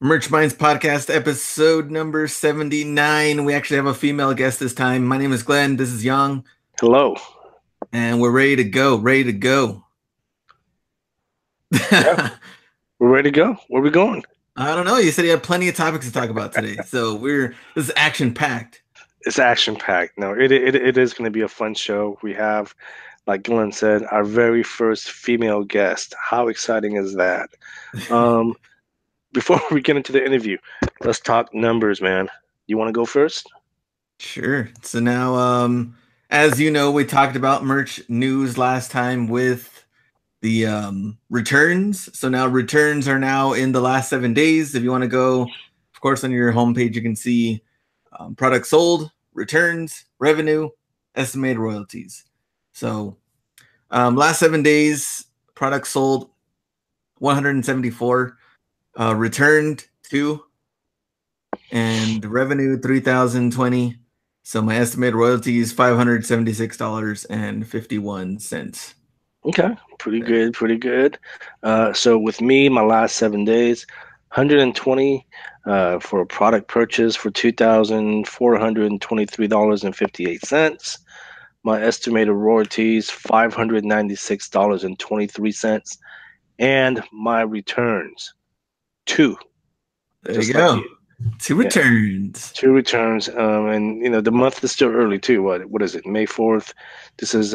Merch Minds Podcast, episode number 79. We actually have a female guest this time. My name is Glenn. This is Yong. Hello. And we're ready to go. Ready to go. Yeah, we're ready to go. Where are we going? I don't know. You said you had plenty of topics to talk about today. So this is action packed. It's action packed. No, it is going to be a fun show. We have, like Glenn said, our very first female guest. How exciting is that? Um, Before we get into the interview, let's talk numbers, man. You want to go first? Sure. So now, as you know, we talked about merch news last time with the returns. So now returns are now in the last 7 days. If you want to go, of course, on your homepage, you can see product sold, returns, revenue, estimated royalties. So last 7 days, products sold 174, returned 2, and revenue 3,020. So my estimated royalty is $576.51. Okay, pretty good, pretty good. So with me, my last 7 days, 120 for a product purchase for $2,423.58. My estimated royalties, $596.23, and my returns, 2. There Just you like go. you. 2 returns. 2 returns. And the month is still early too. What is it? May 4th. This is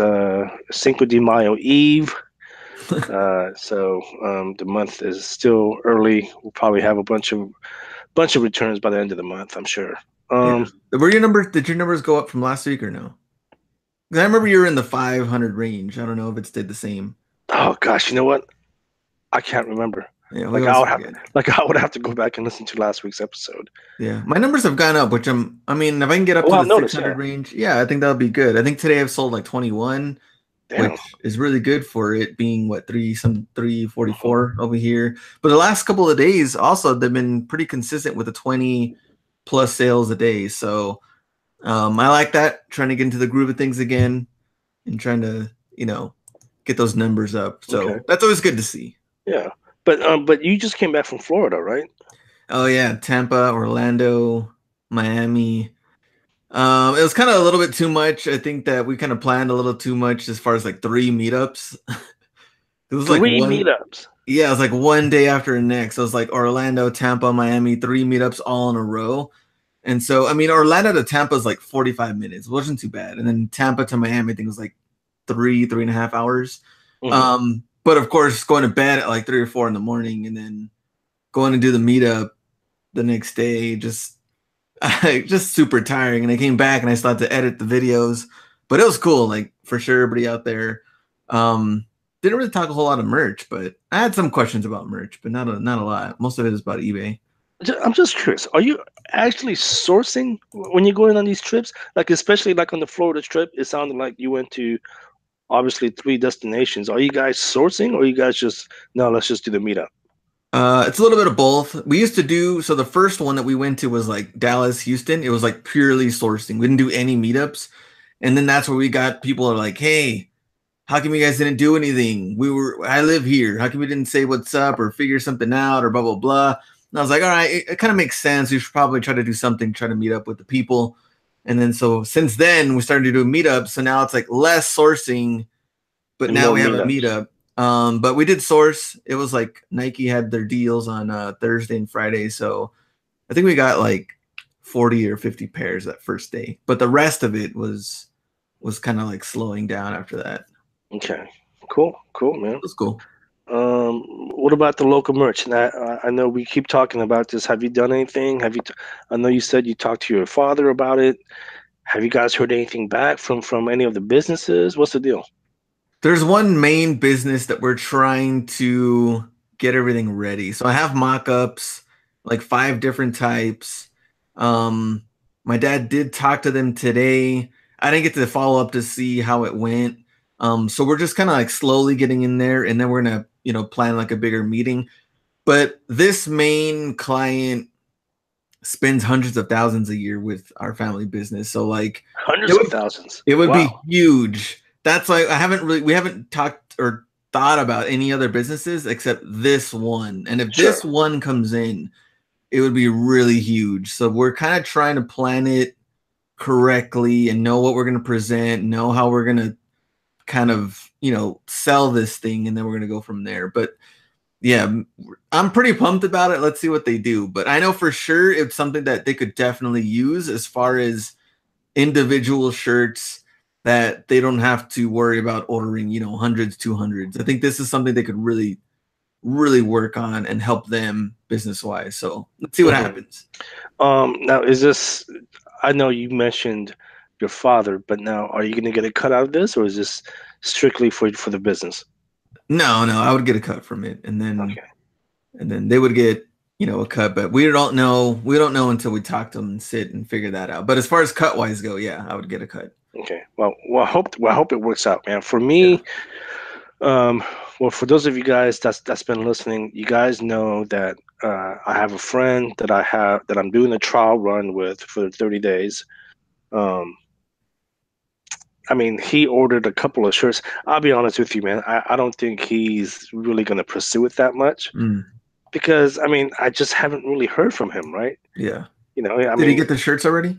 Cinco de Mayo Eve. So the month is still early. We'll probably have a bunch of returns by the end of the month, I'm sure. Yeah. Did your numbers go up from last week or no? I remember you were in the 500 range. I don't know if it stayed the same. Oh gosh, you know what? I can't remember. Yeah, I would have to go back and listen to last week's episode. Yeah, my numbers have gone up, which if I can get up to I've the noticed, 600 range, yeah, I think that would be good. I think today I've sold like 21, Damn. which is really good for it being 344 over here. But the last couple of days also they've been pretty consistent with the 20 plus sales a day. So I like that, trying to get into the groove of things again and trying to, get those numbers up. So that's always good to see. Yeah. But you just came back from Florida, right? Oh yeah, Tampa, Orlando, Miami. It was kind of a little bit too much. I think that we kind of planned a little too much as far as like 3 meetups. It was like meetups. Yeah, it was like one day after the next. It was like Orlando, Tampa, Miami, 3 meetups all in a row. And so, Orlando to Tampa is like 45 minutes. It wasn't too bad. And then Tampa to Miami, I think it was like 3.5 hours. Mm-hmm. But of course, going to bed at like 3 or 4 in the morning and then going to do the meetup the next day, just super tiring. And I came back and I started to edit the videos, but it was cool. Like for sure, everybody out there. Didn't really talk a whole lot of merch, but I had some questions about merch, but not a lot. Most of it is about eBay. I'm just curious. Are you actually sourcing when you're going on these trips? Like especially like on the Florida trip, it sounded like you went to obviously 3 destinations. Are you guys sourcing, or are you guys just no? Let's just do the meetup. It's a little bit of both. We used to do, so the first one that we went to was like Dallas, Houston. It was like purely sourcing. We didn't do any meetups. And then that's where we got people are like, hey, how come you guys didn't do anything? I live here. How come we didn't say what's up or figure something out or blah, blah, blah. And I was like, all right, it kind of makes sense. We should probably try to do something, try to meet up with the people. And then so since then we started to do meetups. So now it's like less sourcing, but now we have a meetup. But we did source. It was like Nike had their deals on Thursday and Friday. So I think we got like 40 or 50 pairs that first day. But the rest of it was kind of like slowing down after that. Okay. Cool, man. That's cool. What about the local merch? And I know we keep talking about this. Have you done anything? I know you said you talked to your father about it. Have you guys heard anything back from any of the businesses? What's the deal? There's one main business that we're trying to get everything ready. So I have mock-ups, like 5 different types. My dad did talk to them today. I didn't get to follow up to see how it went. So we're just kind of like slowly getting in there, and then we're gonna, plan like a bigger meeting. But this main client spends hundreds of thousands a year with our family business. So like hundreds of thousands. It would be huge. That's like we haven't talked or thought about any other businesses except this one. And if this one comes in, it would be really huge. So we're kind of trying to plan it correctly and know what we're going to present, know how we're going to kind of, sell this thing, and then we're going to go from there. But yeah, I'm pretty pumped about it. Let's see what they do. But I know for sure it's something that they could definitely use as far as individual shirts that they don't have to worry about ordering, hundreds, 200s. I think this is something they could really, really work on and help them business wise. So let's see what happens. Now, is this? I know you mentioned your father, but now are you going to get a cut out of this, or is this strictly for the business? No, I would get a cut from it, and then Okay. they would get a cut. But we don't know. We don't know until we talk to them and sit and figure that out. But as far as cut wise go, yeah, I would get a cut. Okay. I hope it works out, man. For Yeah. me, well, for those of you guys that's been listening, you guys know that I have a friend that I'm doing a trial run with for 30 days. Um, I mean, he ordered a couple of shirts. I'll be honest with you, man. I don't think he's really going to pursue it that much Mm, because, I mean, I just haven't really heard from him, right? yeah. You know, I Did he mean, get the shirts already?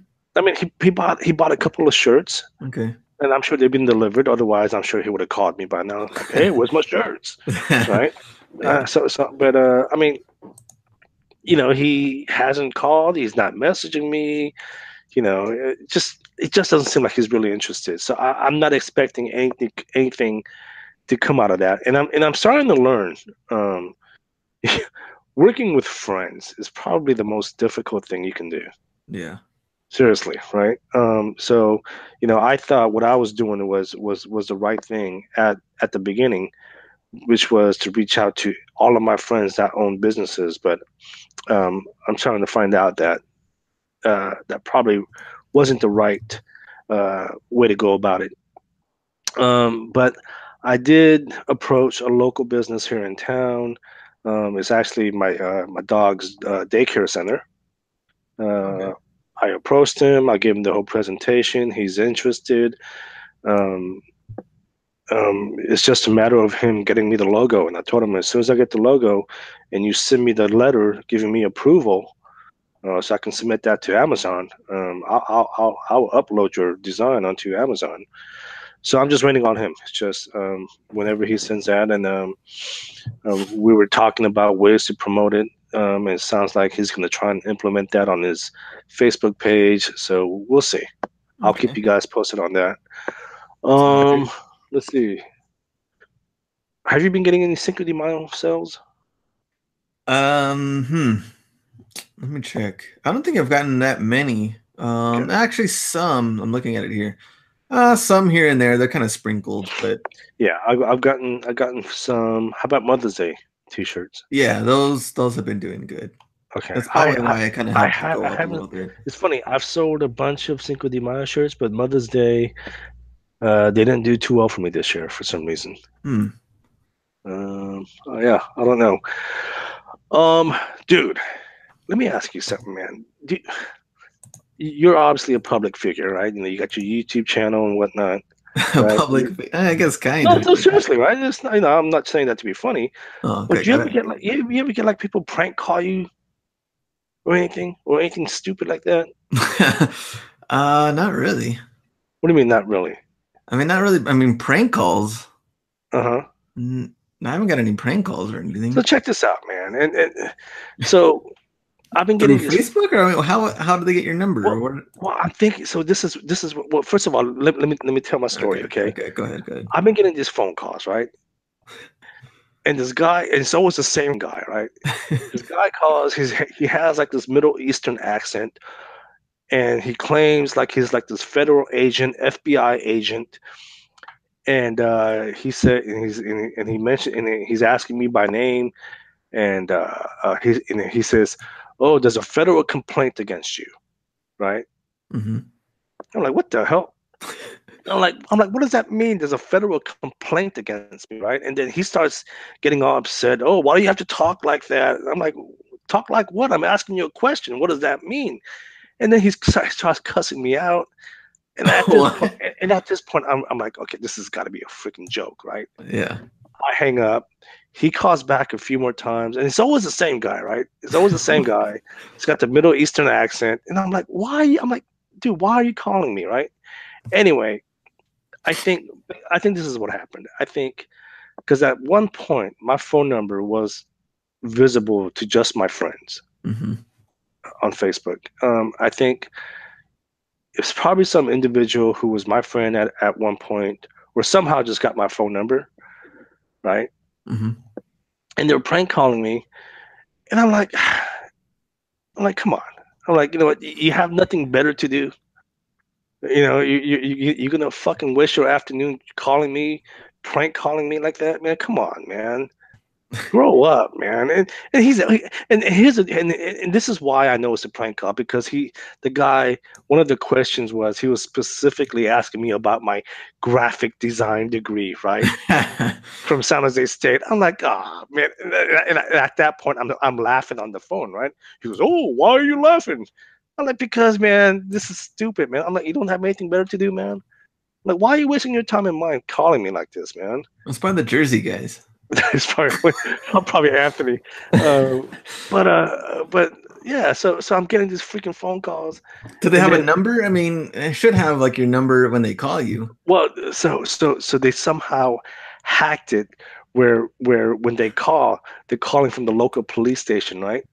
he bought a couple of shirts, Okay. and I'm sure they've been delivered. Otherwise, I'm sure he would have called me by now, like, "Hey, where's my shirts?" Right? Yeah. But I mean, he hasn't called. He's not messaging me. It just doesn't seem like he's really interested. So I'm not expecting anything to come out of that. And I'm starting to learn. Um, Working with friends is probably the most difficult thing you can do. Yeah. Seriously, right? So I thought what I was doing was the right thing at the beginning, which was to reach out to all of my friends that own businesses. But I'm trying to find out that that probably wasn't the right way to go about it. But I did approach a local business here in town. It's actually my dog's daycare center. Okay. Uh, I approached him. I gave him the whole presentation. He's interested. Um, it's just a matter of him getting me the logo. And I told him as soon as I get the logo, and you send me the letter giving me approval, so I can submit that to Amazon. I'll upload your design onto Amazon. So I'm just waiting on him. It's just whenever he sends that, and we were talking about ways to promote it. It sounds like he's going to try and implement that on his Facebook page. So we'll see. I'll keep Okay. you guys posted on that. Sounds good. Um, let's see. Have you been getting any Cinco de Mayo sales? Um, hmm. Let me check. I don't think I've gotten that many. Okay. Actually, some. I'm looking at it here. Some here and there. They're kind of sprinkled, but Yeah, I've gotten some. How about Mother's Day T-shirts? yeah, those have been doing good. Okay. That's probably why I kind of helped it I go up a haven't. little bit. It's funny. I've sold a bunch of Cinco de Mayo shirts, but Mother's Day, they didn't do too well for me this year for some reason. Hmm. Yeah, I don't know. Um, Dude, let me ask you something, man. You're obviously a public figure, right? You got your YouTube channel and whatnot, right? I guess kind No, of. no, seriously, right? It's not, I'm not saying that to be funny, Oh, but okay, you got ever it. get like you ever get like people prank call you or anything stupid like that? Not really. What do you mean, not really? I mean, not really. I mean, prank calls. Uh-huh. I haven't got any prank calls or So anything. check this out, man. And so I've been Through getting this. Facebook, or I mean, how do they get your number? Or Well, what? I'm thinking. So this is well. First of all, let me tell my story, Okay, okay? okay, go ahead, go ahead. I've been getting these phone calls, right? And this guy, and it's always the same guy, right? This guy calls. He has like this Middle Eastern accent, and he claims like he's like this federal agent, FBI agent, and he said, and he mentioned, and he's asking me by name, and he says, "Oh, there's a federal complaint against you," right? Hmm. I'm like, "What the hell?" I'm like, what does that mean? There's a federal complaint against me, right? And then he starts getting all upset. Oh, why do you have to talk like that? I'm like, talk like what? I'm asking you a question. What does that mean? And then he starts cussing me out. And at this point, What? I'm like, okay, this has got to be a freaking joke, right? Yeah. I hang up. He calls back a few more times, and it's always the same guy, right? It's always the same guy. He's got the Middle Eastern accent, and I'm like, why? I'm like, dude, why are you calling me, right? Anyway, I think I think this is what happened. I think because at one point my phone number was visible to just my friends Hmm. on Facebook. I think it's probably some individual who was my friend at one point, or somehow just got my phone number, right? Hmm. And they were prank calling me, and I'm like, come on. I'm like, you know what? You have nothing better to do. You know, you're gonna fucking waste your afternoon calling me, prank calling me like that, man. Come on, man. Grow up, man. And he's and here's and this is why I know it's a prank call because the guy, one of the questions was he was specifically asking me about my graphic design degree, right? From San Jose State. I'm like, oh man. And at that point, I'm laughing on the phone, right? He goes, oh, why are you laughing? I'm like, because man, this is stupid, man. I'm like, you don't have anything better to do, man. I'm like, why are you wasting your time and mine calling me like this, man? It's by the Jersey guys. It's probably Anthony. But yeah, so I'm getting these freaking phone calls, Do they and have a then number? I mean, it should have like your number when they call you. well, so they somehow hacked it where when they call, they're calling from the local police station, right?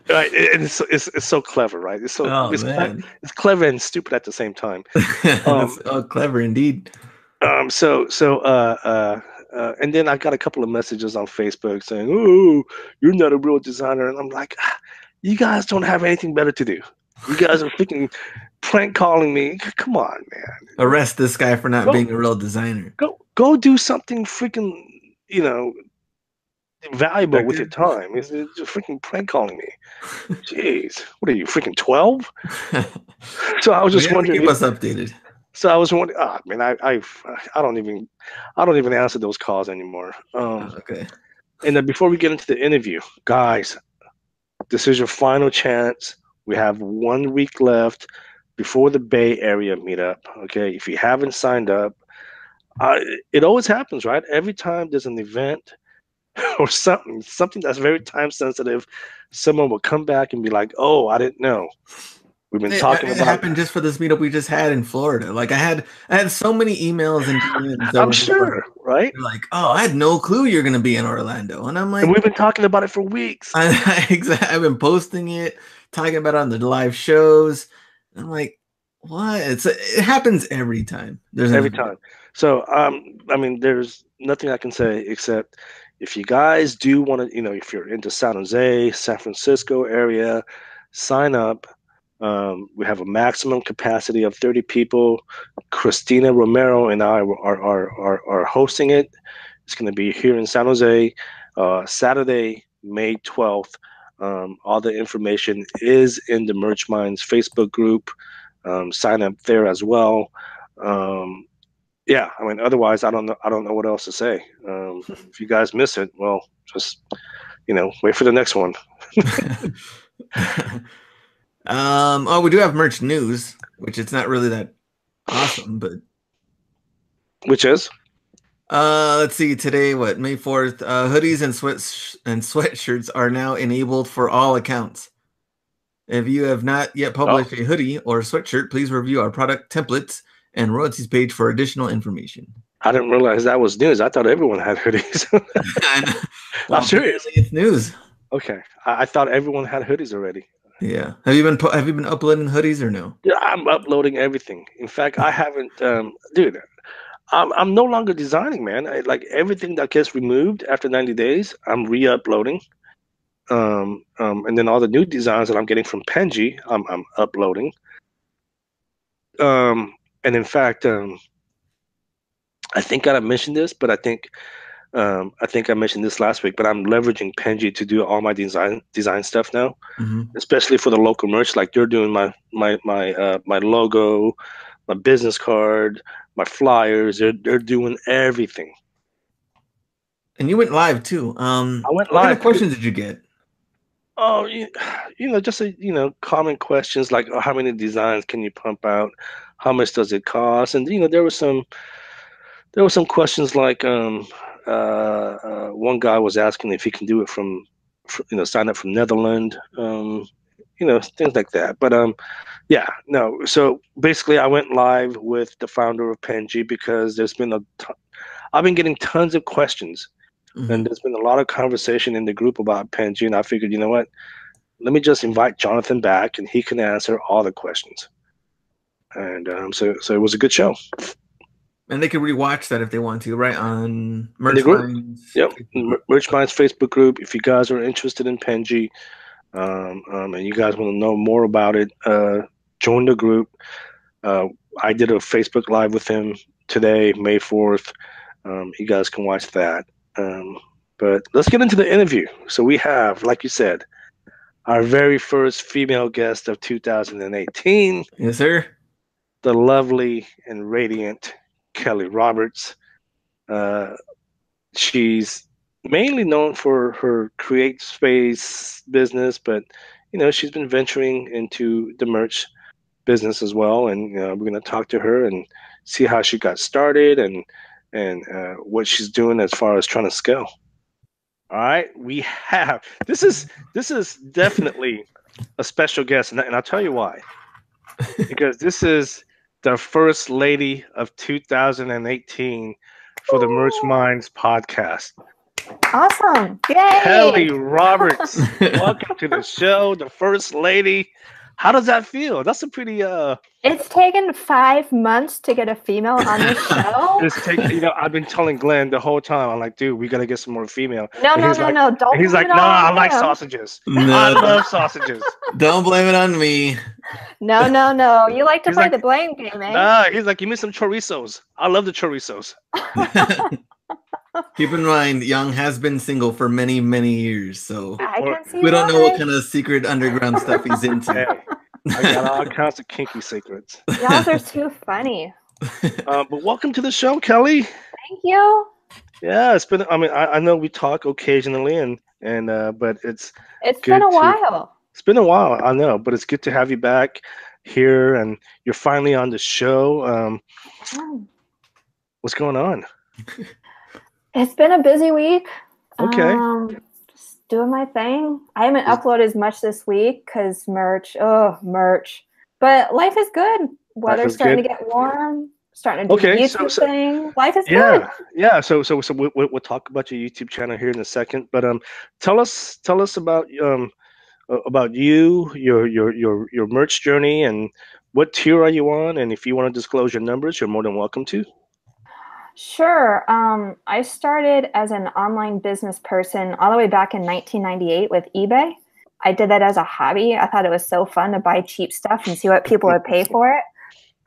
Right, and it's so clever, right? Oh man. It's clever and stupid at the same time. That's Um, oh clever indeed. and then I got a couple of messages on Facebook saying, "Oh, you're not a real designer," and I'm like, "You guys don't have anything better to do. You guys are freaking prank calling me. Come on, man. Arrest this guy for not Go, being a real designer. go do something freaking, you know, valuable with your Productive. time. It's just freaking prank calling me. Jeez, what are you freaking 12?" So I was We just have to wondering keep if. us updated. So I was wondering. Ah, man, I don't even answer those calls anymore. Okay. And then before we get into the interview, guys, this is your final chance. We have 1 week left before the Bay Area meetup. Okay, if you haven't signed up, uh, it always happens, right? Every time there's an event or something that's very time sensitive, someone will come back and be like, "Oh, I didn't know. We've been talking It about." happened just for this meetup we just had in Florida. Like I had so many emails and DMs that I'm were just like sure, right? they're like, "Oh, I had no clue you're gonna be in Orlando," and I'm And like, we've been talking about it for weeks. I've been posting it, talking about it on the live shows. I'm like, what? It happens every time. There's an Every event. time. So, I mean, there's nothing I can say except if you guys do want to, if you're into San Jose, San Francisco area, sign up. We have a maximum capacity of 30 people. Christina Romero and I are hosting it. It's going to be here in San Jose, Saturday, May 12th. All the information is in the Merch Minds Facebook group. Sign up there as well. Um, yeah, I mean, otherwise, I don't know what else to say. If you guys miss it, well, just wait for the next one. Oh, we do have merch news, which it's not really that awesome, but Which is let's see today, what, May 4th, hoodies and sweatshirts are now enabled for all accounts. If you have not yet oh, published a hoodie or sweatshirt, please review our product templates and royalties page for additional information. I didn't realize that was news. I thought everyone had hoodies. And, I'm well, serious. apparently it's news. Okay, I thought everyone had hoodies already. Yeah. Have you been uploading hoodies or no? Yeah, I'm uploading everything. In fact, I haven't, dude. I'm no longer designing, man. Like everything that gets removed after 90 days, I'm re-uploading. And then all the new designs that I'm getting from Penji, I'm uploading. And in fact, I think I mentioned this, but I think I mentioned this last week. But I'm leveraging Penji to do all my design stuff now, Hmm. especially for the local merch. Like they're doing my logo, my business card, my flyers. They're doing everything. And you went live too. I went What kind of live too. questions did you get? Oh, just common questions like, oh, how many designs can you pump out? How much does it cost? And there was some there were some questions like one guy was asking if he can do it sign up from Netherlands, things like that. But yeah, no. So basically, I went live with the founder of Panji because I've been getting tons of questions, and there's been a lot of conversation in the group about Panji, and I figured, you know what? Let me just invite Jonathan back, and he can answer all the questions. And so it was a good show. And they can rewatch that if they want to, right? On In the Merch group, Minds. yep, Merch Minds Facebook group. If you guys are interested in Panji, and you guys want to know more about it, join the group. I did a Facebook Live with him today, May 4th. You guys can watch that. But let's get into the interview. So we have, like you said, our very first female guest of 2018. Yes, sir. The lovely and radiant Kelli Roberts. She's mainly known for her Createspace business, but she's been venturing into the merch business as well. And we're going to talk to her and see how she got started and what she's doing as far as trying to scale. All right, we have this is definitely a special guest, and I'll tell you why. Because this is the first lady of 2018 for the Merch Minds podcast. Awesome. Yay! Kelli Roberts, welcome to the show, the first lady. How does that feel? That's a pretty It's taken 5 months to get a female on the show. I've been telling Glenn the whole time. I'm like, dude, we gotta get some more female. No. Don't. He's like, no, I like sausages. No. I love sausages. Don't blame it on me. No. You like to play the blame game, eh? He's like, give me some chorizos. I love the chorizos. Keep in mind, Yong has been single for many, many years, so we don't know what kind of secret underground stuff he's into. Hey, I got all kinds of kinky secrets. Y'all are too funny. But welcome to the show, Kelli. Thank you. Yeah, it's been. I mean, I know we talk occasionally, but it's been a while. It's been a while, I know, but it's good to have you back here, and you're finally on the show. What's going on? It's been a busy week. Okay. Just doing my thing. I haven't uploaded as much this week because merch. But life is good. Weather's starting to get warm. Starting to do the YouTube thing. Life is good. Yeah. So we'll talk about your YouTube channel here in a second. But tell us about you, your merch journey, and what tier are you on? And if you want to disclose your numbers, you're more than welcome to. Sure. I started as an online business person all the way back in 1998 with eBay. I did that as a hobby. I thought it was so fun to buy cheap stuff and see what people would pay for it.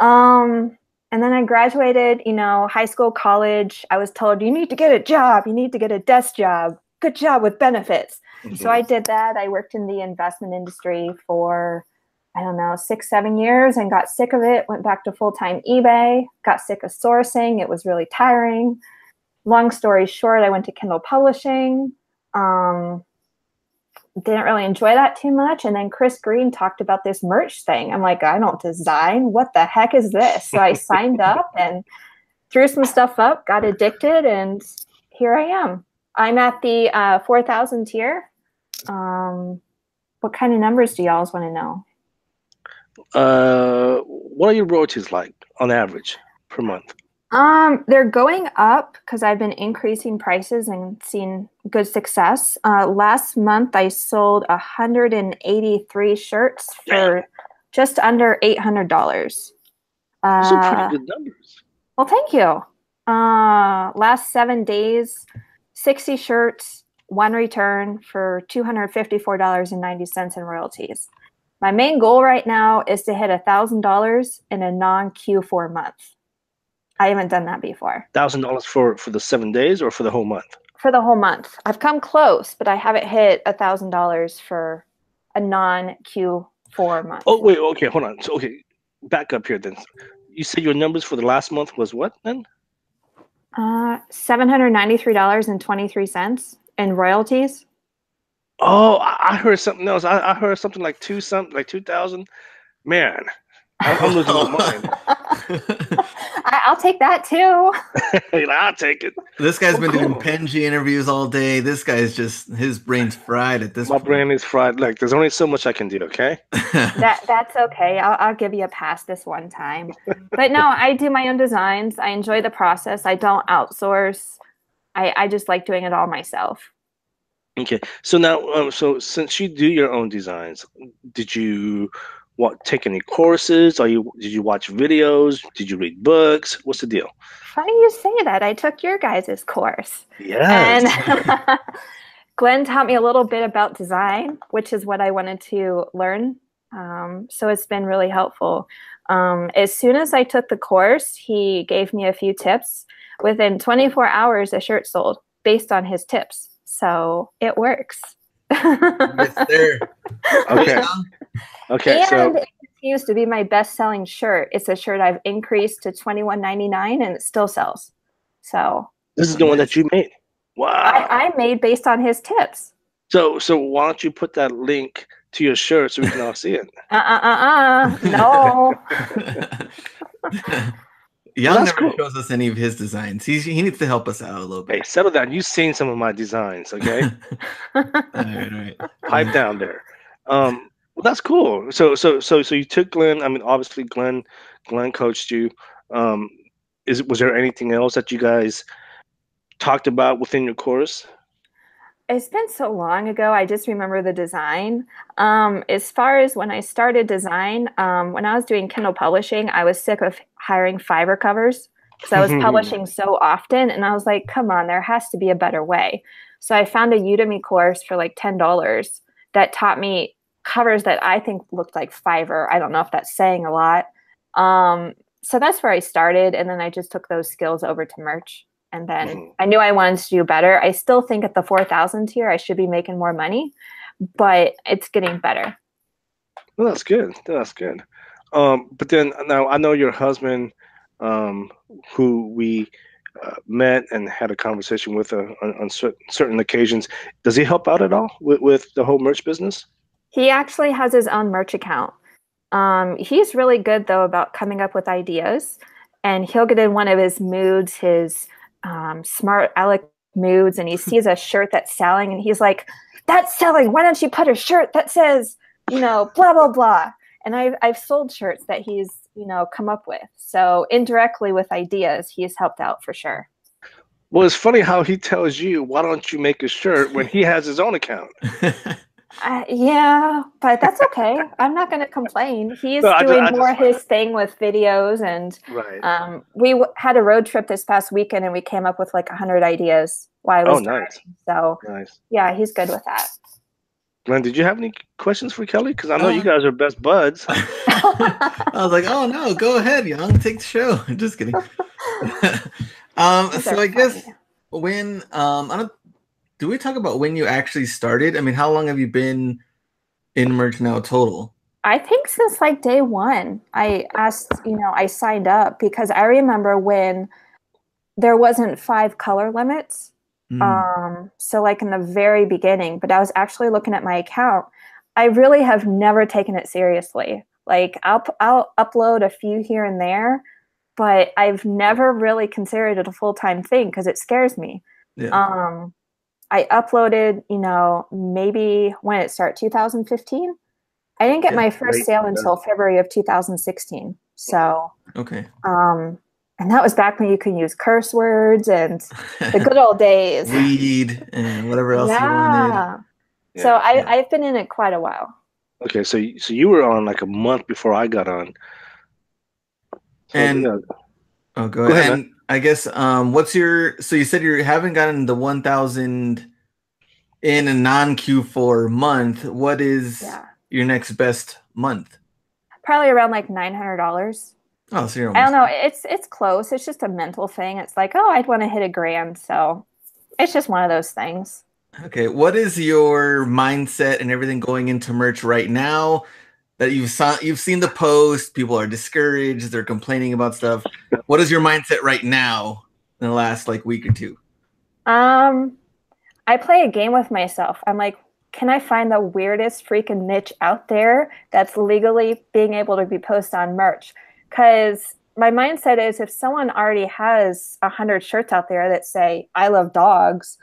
And then I graduated, high school, college. I was told, you need to get a job. You need to get a desk job. Good job with benefits. Mm-hmm. So I did that. I worked in the investment industry for 6-7 years and got sick of it, went back to full-time eBay, got sick of sourcing. It was really tiring. Long story short, I went to Kindle Publishing. Didn't really enjoy that too much. And then Chris Green talked about this merch thing. I'm like, I don't design. What the heck is this? So I signed up and threw some stuff up, got addicted, and here I am. I'm at the 4,000 tier. What kind of numbers do y'all want to know? What are your royalties like on average per month? They're going up because I've been increasing prices and seen good success. Last month I sold 183 shirts for just under $800. Those are pretty good numbers. Well, thank you. Last 7 days, 60 shirts, 1 return for $254.90 in royalties. My main goal right now is to hit $1,000 in a non-Q4 month. I haven't done that before. $1,000 for the 7 days or for the whole month? For the whole month. I've come close, but I haven't hit $1,000 for a non-Q4 month. Oh, wait, okay, hold on. So, okay, back up here then. You said your numbers for the last month was what then? $793.23 in royalties. Oh, I heard something else. I heard something like 2,000. Man, I'm losing my mind. I'll take that too. I'll take it. This guy's been doing Cool. Penji interviews all day. This guy's just, his brain's fried at this My point. brain is fried. Like, there's only so much I can do, okay? That's okay. I'll give you a pass this one time. But no, I do my own designs. I enjoy the process. I don't outsource. I just like doing it all myself. Okay. So now, so since you do your own designs, did you take any courses? Did you watch videos? Did you read books? What's the deal? Funny you say that. I took your guys' course. Yes. And Glenn taught me a little bit about design, which is what I wanted to learn. So it's been really helpful. As soon as I took the course, he gave me a few tips. Within 24 hours, a shirt sold based on his tips. So it works. Yes, sir. Okay. Okay. And So it continues to be my best-selling shirt. It's a shirt I've increased to $21.99, and it still sells. So this is the one that you made. Wow. I made based on his tips. So why don't you put that link to your shirt so we can all see it? No. Yong That's never cool. shows us any of his designs. He needs to help us out a little Hey, bit. settle down. You've seen some of my designs, okay? All right. Pipe down there. Well, that's cool. So you took Glenn. I mean, obviously Glenn coached you. Was there anything else that you guys talked about within your course? It's been so long ago. I just remember the design. As far as when I started design, when I was doing Kindle publishing, I was sick of hiring Fiverr covers because I was publishing so often. And I was like, come on, there has to be a better way. So I found a Udemy course for like $10 that taught me covers that I think looked like Fiverr. I don't know if that's saying a lot. So that's where I started. And then I just took those skills over to merch. And then I knew I wanted to do better. I still think at the 4,000 tier, I should be making more money, but it's getting better. Well, that's good. That's good. But then now I know your husband, who we met and had a conversation with on certain occasions. Does he help out at all with the whole merch business? He actually has his own merch account. He's really good, though, about coming up with ideas. And he'll get in one of his moods, his smart aleck moods, and he sees a shirt that's selling and he's like, that's selling, why don't you put a shirt that says, blah blah blah. And I've sold shirts that he's come up with. So indirectly with ideas, he's helped out for sure. Well, it's funny how he tells you, why don't you make a shirt, when he has his own account. Yeah, but that's okay. I'm not going to complain. He's doing more his thing with videos, and right. We had a road trip this past weekend, and we came up with like 100 ideas while I was driving. Nice. So nice. Yeah, he's good with that. Glenn, did you have any questions for Kelli? Because I know you guys are best buds. I was like, oh no, go ahead, Yong, take the show. Just kidding. So I guess when do we talk about when you actually started? I mean, how long have you been in merch now total? I think since like day one. I asked, I signed up because I remember when there wasn't 5 color limits. So like in the very beginning, but I was actually looking at my account. I really have never taken it seriously. Like I'll upload a few here and there, but I've never really considered it a full-time thing because it scares me. Yeah. I uploaded, maybe when it started, 2015. I didn't get my first sale until February of 2016. So, okay. And that was back when you could use curse words and the good old days. Weed and whatever else you wanted. Yeah. So I've been in it quite a while. Okay, so you were on like a month before I got on. So, and go ahead. And I guess what's your, so you said you haven't gotten the 1,000 in a non-Q4 month. What is your next best month? Probably around like $900. Oh, so you're I don't know. It's close. It's just a mental thing. It's like, oh, I'd want to hit $1,000. So it's just one of those things. Okay. What is your mindset and everything going into merch right now that you've seen the post? People are discouraged. They're complaining about stuff. What is your mindset right now in the last like week or two? I play a game with myself. I'm like, can I find the weirdest freaking niche out there that's legally being able to be posted on merch? Because my mindset is if someone already has 100 shirts out there that say, I love dogs,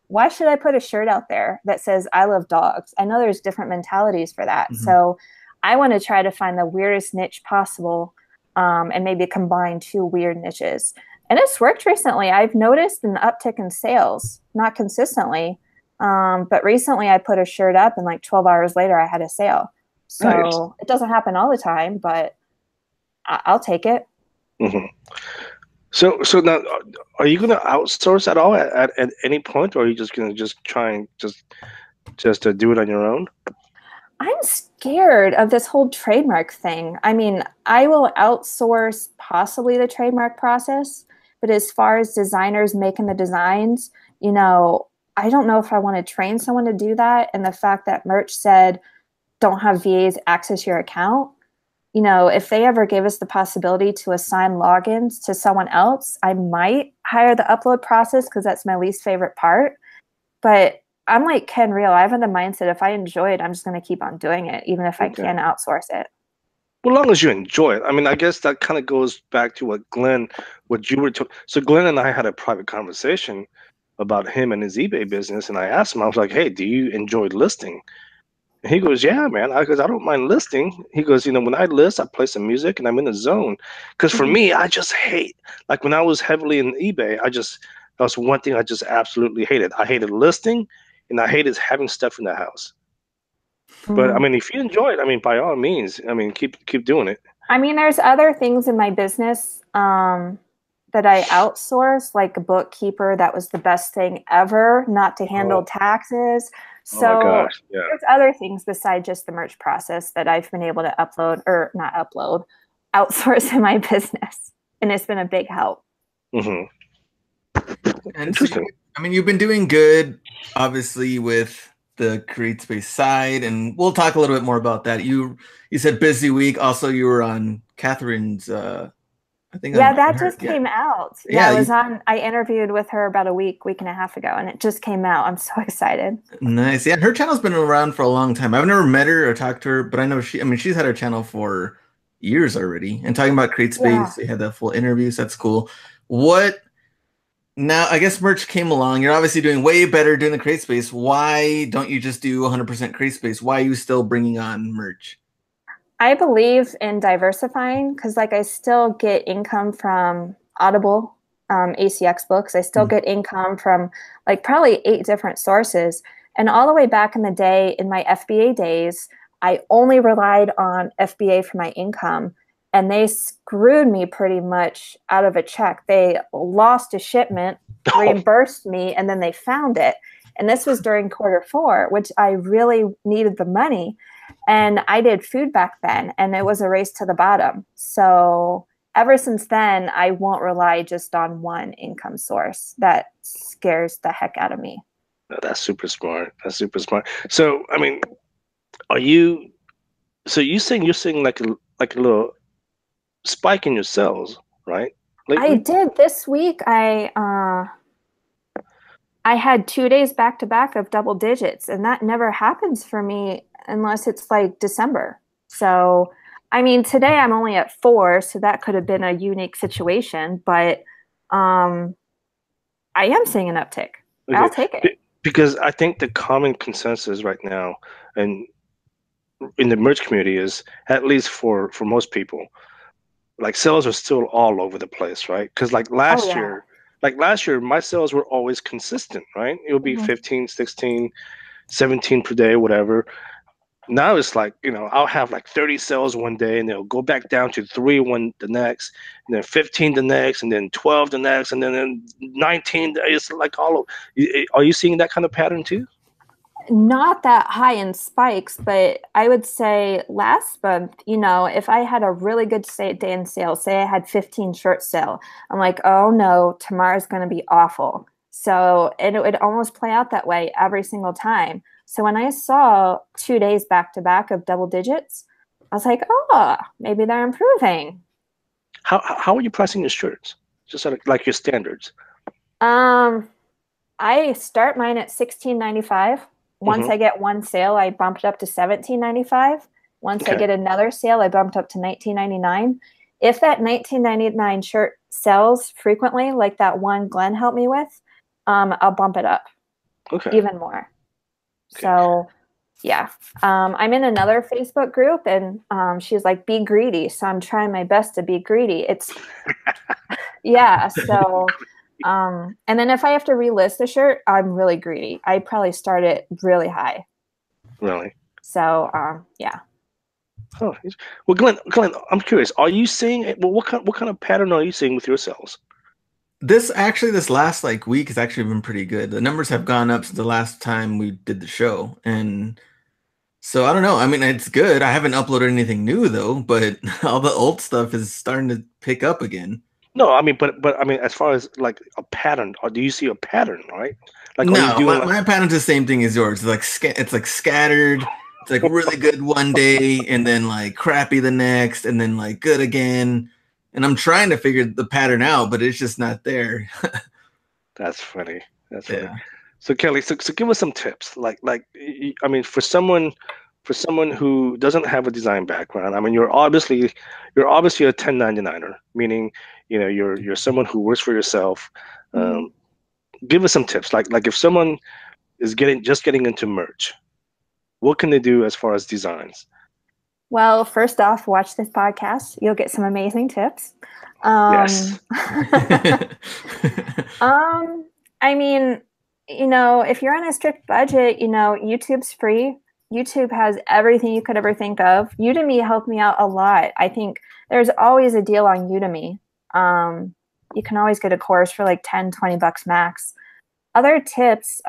why should I put a shirt out there that says, I love dogs? I know there's different mentalities for that. Mm-hmm. So I want to try to find the weirdest niche possible and maybe combine two weird niches. And it's worked recently. I've noticed an uptick in sales, not consistently. But recently I put a shirt up and like 12 hours later I had a sale. So Nice. it doesn't happen all the time, but I'll take it. Mm-hmm. So now, are you going to outsource at all at any point, or are you just going to just try and just to do it on your own? I'm scared of this whole trademark thing. I mean, I will outsource possibly the trademark process, but as far as designers making the designs, you know, I don't know if I want to train someone to do that. And the fact that merch said, don't have VAs access your account. You know, if they ever gave us the possibility to assign logins to someone else, I might hire the upload process because that's my least favorite part. But I'm like Ken Real. I have the mindset if I enjoy it, I'm just going to keep on doing it, even if I can outsource it. Well, as long as you enjoy it. I mean, I guess that kind of goes back to what you were talking. So Glenn and I had a private conversation about him and his eBay business, and I asked him, I was like, hey, do you enjoy listing? And he goes, yeah, man. I don't mind listing. He goes, you know, when I list, I play some music and I'm in the zone. Because for me, I just hate, like when I was heavily in eBay, that was one thing I just absolutely hated. I hated listing and I hated having stuff in the house. But I mean, if you enjoy it, I mean, by all means, I mean, keep doing it. I mean, there's other things in my business that I outsource, like a bookkeeper. That was the best thing ever, not to handle taxes. So oh my gosh, yeah. There's other things besides just the merch process that I've been able to outsource in my business. And it's been a big help. Mm-hmm. And interesting. So, I mean, you've been doing good, obviously, with the Createspace side, and we'll talk a little bit more about that. You said busy week. Also, you were on Catherine's. I think. Yeah, that just came out. Yeah, I interviewed with her about a week and a half ago, and it just came out. I'm so excited. Nice. Yeah, her channel's been around for a long time. I've never met her or talked to her, but I know she's had her channel for years already. And talking about Createspace, they had that full interview, so that's cool. Now, I guess merch came along. You're obviously doing way better doing the Createspace. Why don't you just do 100% Createspace? Why are you still bringing on merch? I believe in diversifying because, like, I still get income from Audible, ACX books. I still get income from, like, probably 8 different sources. And all the way back in the day, in my FBA days, I only relied on FBA for my income. And they screwed me pretty much out of a check. They lost a shipment, reimbursed me, and then they found it. And this was during Q4, which I really needed the money. And I did food back then, and it was a race to the bottom. So ever since then, I won't rely just on one income source. That scares the heck out of me. No, that's super smart. That's super smart. So, I mean, you're seeing like a little spike in your sales, right? Lately? I did this week. I had 2 days back to back of double digits, and that never happens for me unless it's like December. So, I mean, today I'm only at 4, so that could have been a unique situation, but I am seeing an uptick. Okay. I'll take it. Because I think the common consensus right now and in the merch community is, at least for most people, like sales are still all over the place, right? Because like last year, my sales were always consistent, right? It would be 15, 16, 17 per day, whatever. Now it's like, you know, I'll have like 30 sales one day and they'll go back down to 3 the next, and then 15 the next, and then 12 the next, and then 19. It's like all of, are you seeing that kind of pattern too? Not that high in spikes, but I would say last month, you know, if I had a really good day in sales, say I had 15 short sale, I'm like, oh no, tomorrow's going to be awful. So it would almost play out that way every single time. So when I saw 2 days back to back of double digits, I was like, oh, maybe they're improving. How are you pricing your shirts? Just like your standards? I start mine at $16.95. Once I get one sale, I bump it up to $17.95. Once I get another sale, I bumped up to $19.99. If that $19.99 shirt sells frequently, like that one Glenn helped me with, I'll bump it up even more. So yeah, I'm in another Facebook group, and she's like, be greedy. So I'm trying my best to be greedy. It's yeah. So and then if I have to relist the shirt, I'm really greedy. I probably start it really high. Really? So yeah. Oh, well, Glenn, I'm curious. Are you seeing? Well, what kind of pattern are you seeing with your sales? This last like week has actually been pretty good. The numbers have gone up since the last time we did the show, and so I don't know. I mean, it's good. I haven't uploaded anything new though, but all the old stuff is starting to pick up again. No, I mean, but I mean, as far as like a pattern, or do you see a pattern, right? Like, no, are you doing my pattern's the same thing as yours. It's like scattered. It's like really good one day, and then like crappy the next, and then like good again. And I'm trying to figure the pattern out, but it's just not there. That's funny. That's funny. So Kelly, so give us some tips. Like, I mean, for someone who doesn't have a design background, I mean, you're obviously a 1099er, meaning, you know, you're someone who works for yourself. Give us some tips. Like if someone is just getting into merch, what can they do as far as designs? Well, first off, watch this podcast. You'll get some amazing tips. Yes. I mean, you know, if you're on a strict budget, you know, YouTube's free. YouTube has everything you could ever think of. Udemy helped me out a lot. I think there's always a deal on Udemy. You can always get a course for like 10, 20 bucks max. Other tips,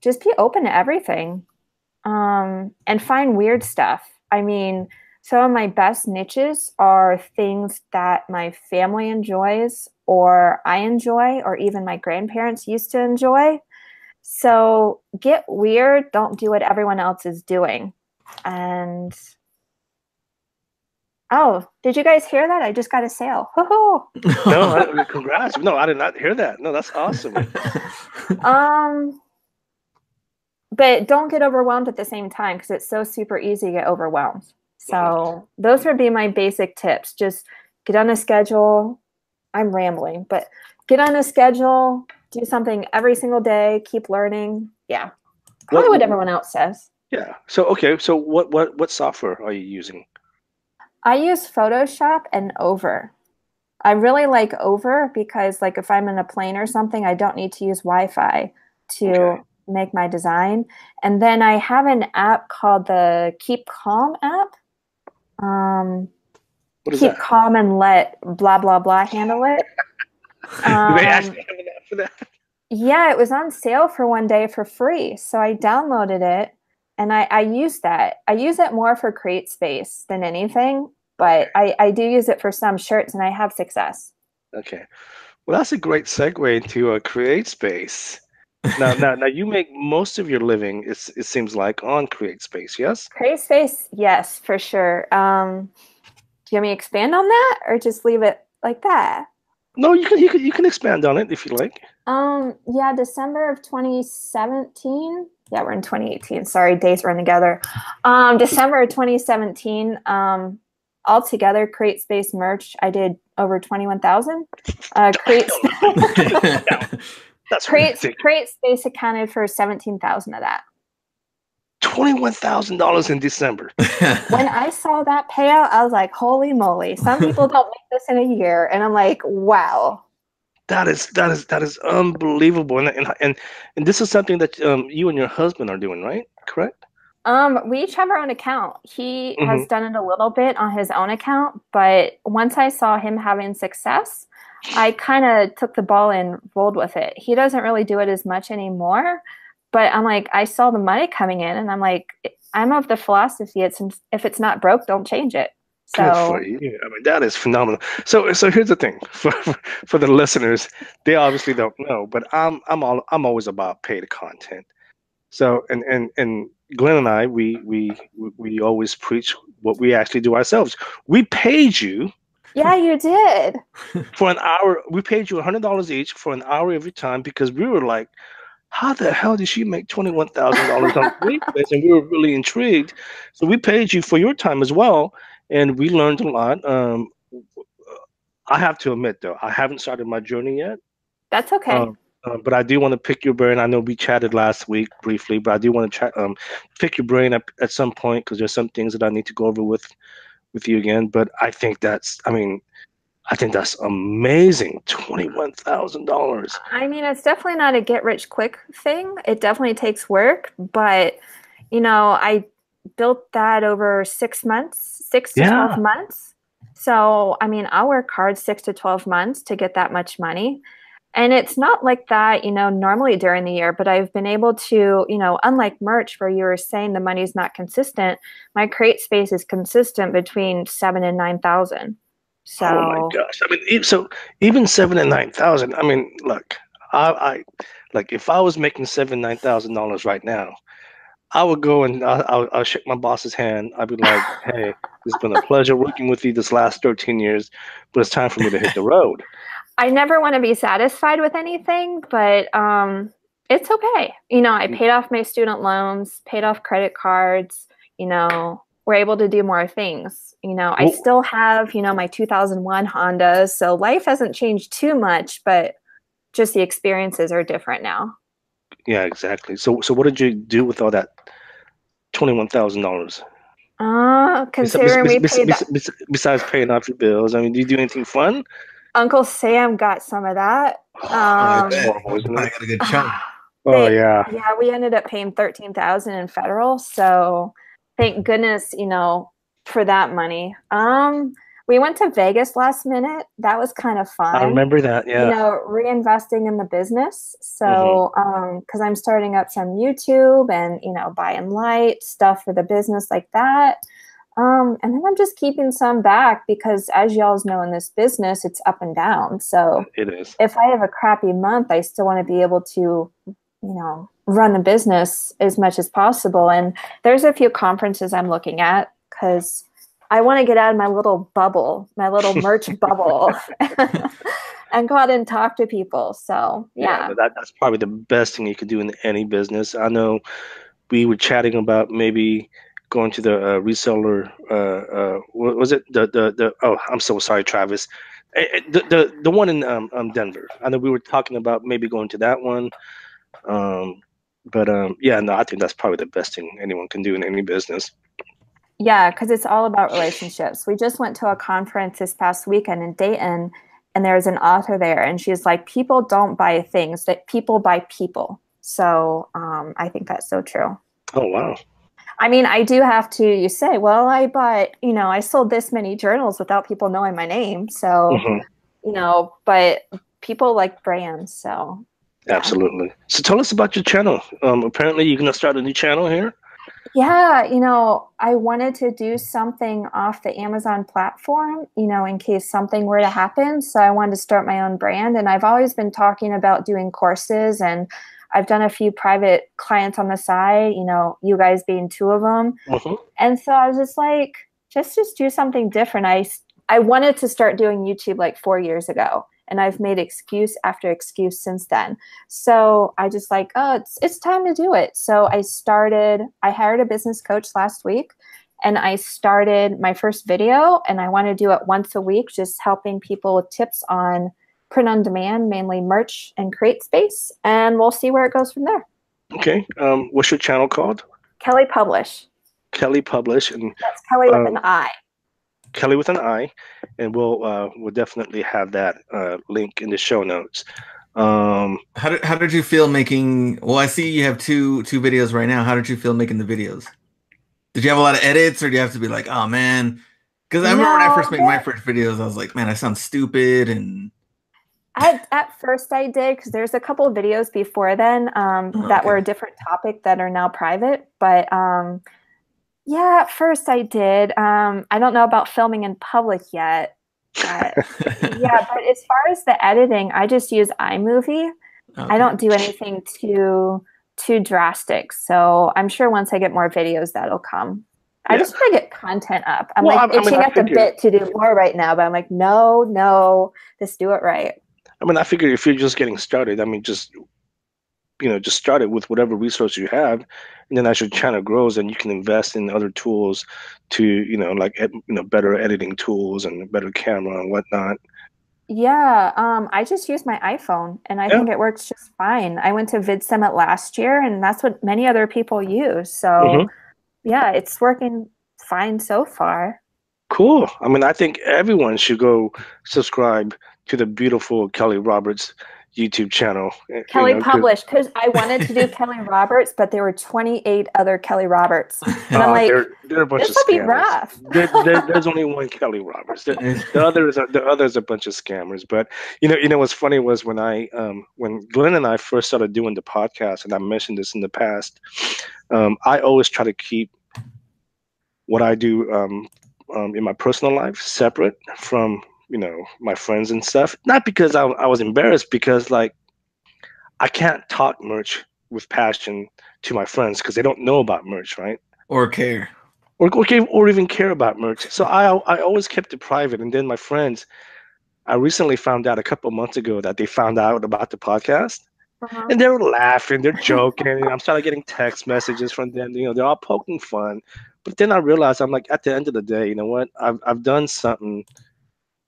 just be open to everything. And find weird stuff. I mean, some of my best niches are things that my family enjoys, or I enjoy, or even my grandparents used to enjoy. So get weird. Don't do what everyone else is doing. And oh, did you guys hear that? I just got a sale. No, congrats. No, I did not hear that. No, that's awesome. But don't get overwhelmed at the same time, because it's so super easy to get overwhelmed. So those would be my basic tips. Just get on a schedule. I'm rambling, but get on a schedule, do something every single day, keep learning. Yeah. Probably what everyone else says. Yeah. So, okay. So what software are you using? I use Photoshop and Over. I really like Over because, like, if I'm in a plane or something, I don't need to use Wi-Fi to make my design. And then I have an app called the Keep Calm app. Keep calm and let blah blah blah handle it. They asked me for that. Yeah, it was on sale for one day for free, so I downloaded it and I use that. I use it more for Createspace than anything, but I do use it for some shirts, and I have success. Okay, well, that's a great segue into a Createspace. Now, you make most of your living, it seems like, on Createspace, yes? Createspace, yes, for sure. Do you want me to expand on that, or just leave it like that? No, you can expand on it if you like. Yeah, December of 2017. Yeah, we're in 2018. Sorry, days run together. December of 2017. Altogether, Createspace merch, I did over 21,000. Createspace accounted for 17,000 of that. $21,000 in December. When I saw that payout, I was like, holy moly. Some people don't make this in a year. And I'm like, wow. That is unbelievable. And this is something that you and your husband are doing, right? Correct? We each have our own account. He has done it a little bit on his own account, but once I saw him having success, I kind of took the ball and rolled with it. He doesn't really do it as much anymore, but I'm like, I saw the money coming in, and I'm like, I'm of the philosophy, if it's not broke, don't change it. So good for you. I mean, that is phenomenal. So here's the thing for the listeners, they obviously don't know, but I'm always about paid content. So and Glenn and I, we always preach what we actually do ourselves. We paid you. Yeah, you did. For an hour, we paid you $100 each for an hour every time, because we were like, how the hell did she make $21,000 on Createspace? And we were really intrigued. So we paid you for your time as well, and we learned a lot. I have to admit, though, I haven't started my journey yet. That's okay. But I do want to pick your brain. I know we chatted last week briefly, but I do want to pick your brain up at some point because there's some things that I need to go over with you again. But I think that's amazing. $21,000. I mean, it's definitely not a get rich quick thing. It definitely takes work, but I built that over 6 months, 6 to 12 months. So, I mean, I'll work hard 6 to 12 months to get that much money. And it's not like that, normally during the year, but I've been able to, unlike merch where you were saying the money's not consistent, my Createspace is consistent between 7 and 9,000. So, oh my gosh! I mean, so even 7 and 9,000. I mean, look, I like if I was making $9,000 right now, I would go and I'll shake my boss's hand. I'd be like, "Hey, it's been a pleasure working with you this last 13 years, but it's time for me to hit the road." I never want to be satisfied with anything, but it's okay. I paid off my student loans, paid off credit cards, we're able to do more things. I still have, my 2001 Honda, so life hasn't changed too much, but just the experiences are different now. Yeah, exactly. So what did you do with all that $21,000? Considering we paid that. Besides paying off your bills, I mean, do you do anything fun? Uncle Sam got some of that. I got a good chunk. Yeah. Yeah, we ended up paying $13,000 in federal, so thank goodness, for that money. We went to Vegas last minute. That was kind of fun. I remember that. Yeah. Reinvesting in the business. So, because I'm starting up some YouTube and buying light stuff for the business like that. And then I'm just keeping some back because, as y'all know, in this business, it's up and down. So it is. If I have a crappy month, I still want to be able to, run the business as much as possible. And there's a few conferences I'm looking at because I want to get out of my little bubble, my little merch bubble, and go out and talk to people. So yeah, that's probably the best thing you could do in any business. I know we were chatting about maybe going to the reseller. What was it? Oh, I'm so sorry, Travis. The one in Denver. I know we were talking about maybe going to that one. I think that's probably the best thing anyone can do in any business. Yeah, because it's all about relationships. We just went to a conference this past weekend in Dayton, and there's an author there, and she's like, people don't buy things, that people buy people. So I think that's so true. Oh, wow. I mean, I do have to, you say, well, I bought, I sold this many journals without people knowing my name. So, but people like brands. So. Yeah. Absolutely. So tell us about your channel. Apparently you're going to start a new channel here. Yeah. I wanted to do something off the Amazon platform, in case something were to happen. So I wanted to start my own brand. And I've always been talking about doing courses, and I've done a few private clients on the side, you guys being 2 of them. And so I was just like, just do something different. I wanted to start doing YouTube like 4 years ago, and I've made excuse after excuse since then. So I just like, oh, it's time to do it. So I hired a business coach last week, and I started my first video, and I want to do it once a week, just helping people with tips on print on demand, mainly merch and Createspace, and we'll see where it goes from there. Okay. What's your channel called? Kelli Publish. Kelli Publish, and that's Kelli with an I. Kelli with an I, and we'll definitely have that link in the show notes. How did you feel making? Well, I see you have two videos right now. How did you feel making the videos? Did you have a lot of edits, or do you have to be like, oh man? Because I remember when I first made my first videos, I was like, man, I sound stupid. And at first I did, because there's a couple of videos before then that were a different topic that are now private. But yeah, at first I did. I don't know about filming in public yet. But, yeah, but as far as the editing, I just use iMovie. I don't do anything too drastic. So I'm sure once I get more videos, that'll come. I just want to get content up. I'm itching at the bit to do more right now, but I'm like, no, just do it right. I mean, I figure if you're just getting started, I mean, just just start it with whatever resource you have, and then as your channel grows, then you can invest in other tools to, like, better editing tools and better camera and whatnot. Yeah, I just use my iPhone and I Yeah. think it works just fine. I went to Vid Summit last year and that's what many other people use. So Mhm. yeah, it's working fine so far. Cool. I mean, I think everyone should go subscribe to the beautiful Kelli Roberts YouTube channel. Kelly 'Cause published because I wanted to do Kelly Roberts, but there were 28 other Kelly Roberts. And I'm like, they're a bunch of this will be scammers. rough. There's only one Kelly Roberts. The others are a bunch of scammers. But what's funny was when Glenn and I first started doing the podcast, and I mentioned this in the past, I always try to keep what I do in my personal life separate from my friends and stuff. Not because I was embarrassed, because like I can't talk merch with passion to my friends because they don't know about merch, right? Or care. Or even care about merch. So I always kept it private. And then my friends, I recently found out a couple of months ago that they found out about the podcast, and they were laughing, they're joking. And I'm started getting text messages from them. They're all poking fun. But then I realized, I'm like, at the end of the day, you know what? I've done something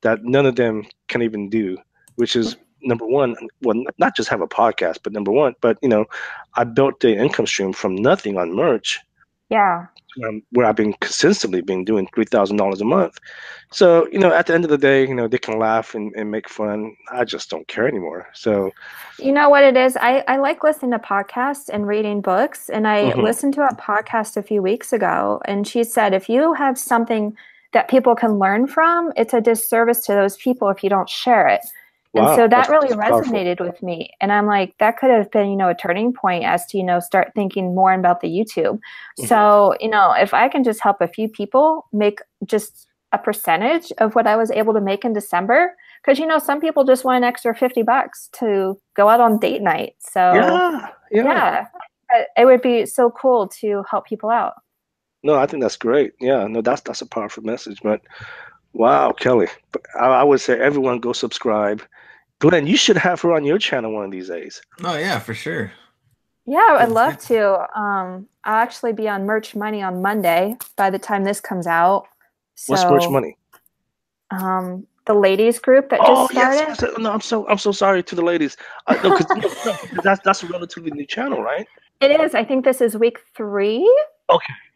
that none of them can even do, which is number one. Well, not just have a podcast, but number one. But I built the income stream from nothing on merch. Yeah. Where I've been consistently doing $3,000 a month. So, at the end of the day, they can laugh and make fun. I just don't care anymore. So, you know what it is? I like listening to podcasts and reading books. And I listened to a podcast a few weeks ago, and she said, if you have something that people can learn from, it's a disservice to those people if you don't share it. And wow, so that really that's powerful. resonated with me. And I'm like, that could have been, a turning point as to, start thinking more about the YouTube. So, if I can just help a few people make just a percentage of what I was able to make in December, because, some people just want an extra $50 to go out on date night. So yeah, it would be so cool to help people out. No, I think that's great. Yeah, no, that's a powerful message. But wow, Kelli, I would say everyone go subscribe. Glenn, you should have her on your channel one of these days. Oh yeah, for sure. Yeah, I'd love to. I'll actually be on Merch Money on Monday by the time this comes out. So, what's Merch Money? The ladies group that just started. Yes. No, I'm so sorry to the ladies. No, because that's a relatively new channel, right? It is. I think this is week 3.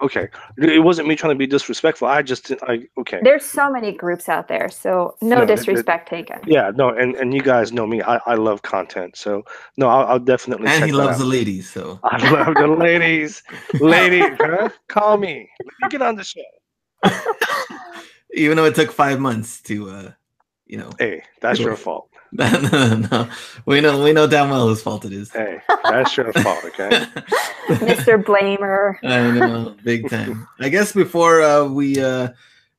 Okay. It wasn't me trying to be disrespectful. Okay. There's so many groups out there, so no disrespect taken. Yeah, no, and you guys know me. I love content, so no, I'll definitely. And check he that loves out. the ladies, so I love the ladies. Ladies, huh? Call me. Let me get on the show. Even though it took 5 months to, Hey, that's your fault. No. We know damn well whose fault it is. Hey, that's your fault, okay? Mr. Blamer. I know, big time. I guess before we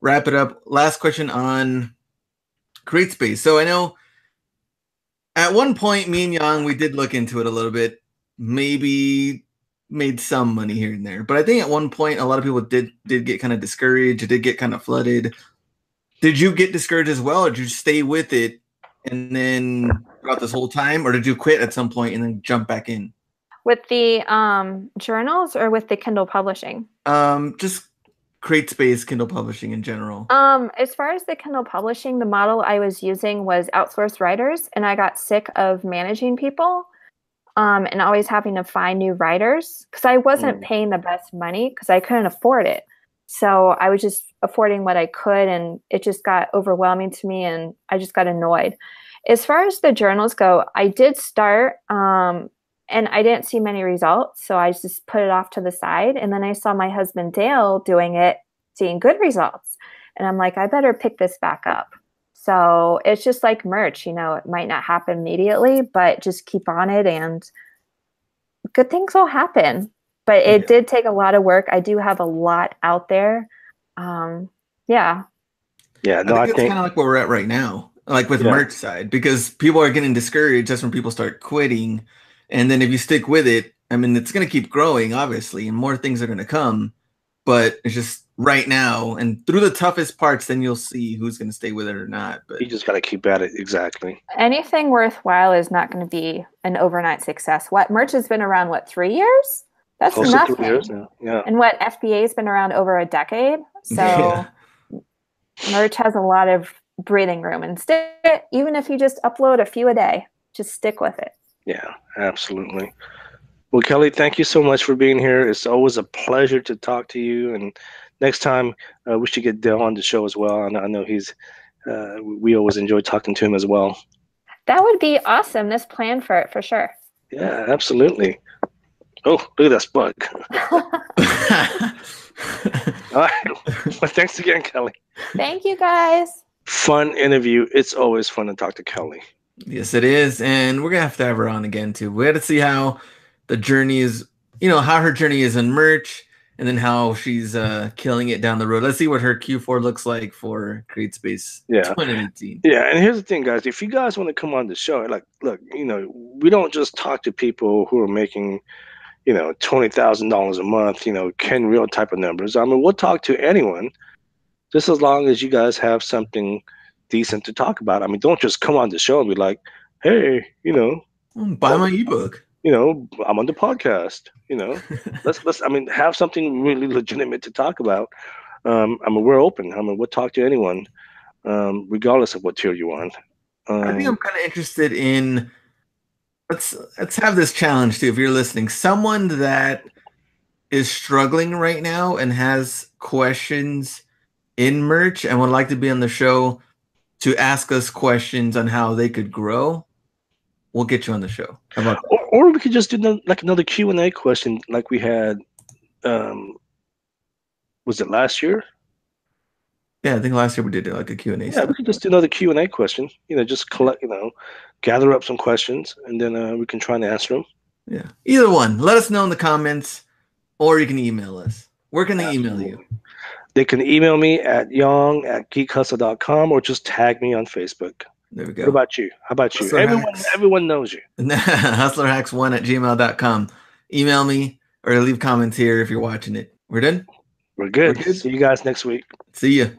wrap it up, last question on Createspace. So I know at one point, me and Yong, we did look into it a little bit, maybe made some money here and there. But I think at one point, a lot of people did get kind of discouraged, did get kind of flooded. Did you get discouraged as well, or did you stay with it and then throughout this whole time, or did you quit at some point and then jump back in? With the journals or with the Kindle publishing? Just Createspace, Kindle publishing in general. As far as the Kindle publishing, the model I was using was outsourced writers, and I got sick of managing people and always having to find new writers because I wasn't paying the best money because I couldn't afford it. So I was just affording what I could, and it just got overwhelming to me, and I just got annoyed. As far as the journals go, I did start, and I didn't see many results, so I just put it off to the side. And then I saw my husband Dale doing it, seeing good results. And I'm like, I better pick this back up. So it's just like merch, it might not happen immediately, but just keep on it and good things will happen. But it did take a lot of work. I do have a lot out there. Yeah. Yeah, no, I think it's kind of like where we're at right now, like with merch side, because people are getting discouraged. That's when people start quitting. And then if you stick with it, I mean, it's going to keep growing, obviously, and more things are going to come. But it's just right now, and through the toughest parts, then you'll see who's going to stay with it or not. But You just got to keep at it. Exactly. Anything worthwhile is not going to be an overnight success. What merch has been around, 3 years? That's Close nothing. to 3 years now. Yeah. And what FBA's been around over a decade. So merch has a lot of breathing room, and even if you just upload a few a day, just stick with it. Yeah, absolutely. Well, Kelly, thank you so much for being here. It's always a pleasure to talk to you. And next time, we should get Dale on the show as well. I know he's. We always enjoy talking to him as well. That would be awesome. This plan for it for sure. Yeah, absolutely. Oh, look at that bug. All right. Well, thanks again, Kelly. Thank you, guys. Fun interview. It's always fun to talk to Kelly. Yes, it is. And we're going to have her on again, too. We got to see how the journey is, how her journey is in merch, and then how she's killing it down the road. Let's see what her Q4 looks like for Createspace 2018. Yeah, and here's the thing, guys. If you guys want to come on the show, look, we don't just talk to people who are making, $20,000 a month, Ken Real type of numbers. I mean, we'll talk to anyone, just as long as you guys have something decent to talk about. I mean, don't just come on the show and be like, hey, buy my ebook. I'm on the podcast. Let's have something really legitimate to talk about. We're open. We'll talk to anyone, regardless of what tier you're on. I think I'm kind of interested in. Let's have this challenge too. If you're listening, someone that is struggling right now and has questions in merch and would like to be on the show to ask us questions on how they could grow, we'll get you on the show. How about that? Or we could just do another Q&A question like we had, was it last year? Yeah, I think last year we did like a Q&A. Yeah, we could just do another Q&A question. Just collect, gather up some questions, and then we can try and answer them. Yeah, either one. Let us know in the comments, or you can email us. Where can they email you? They can email me at yong@geekhustle.com or just tag me on Facebook. There we go. What about you? How about you? Everyone knows you. hustlerhacks1@gmail.com. Email me or leave comments here if you're watching it. We're done? We're good. See you guys next week. See ya.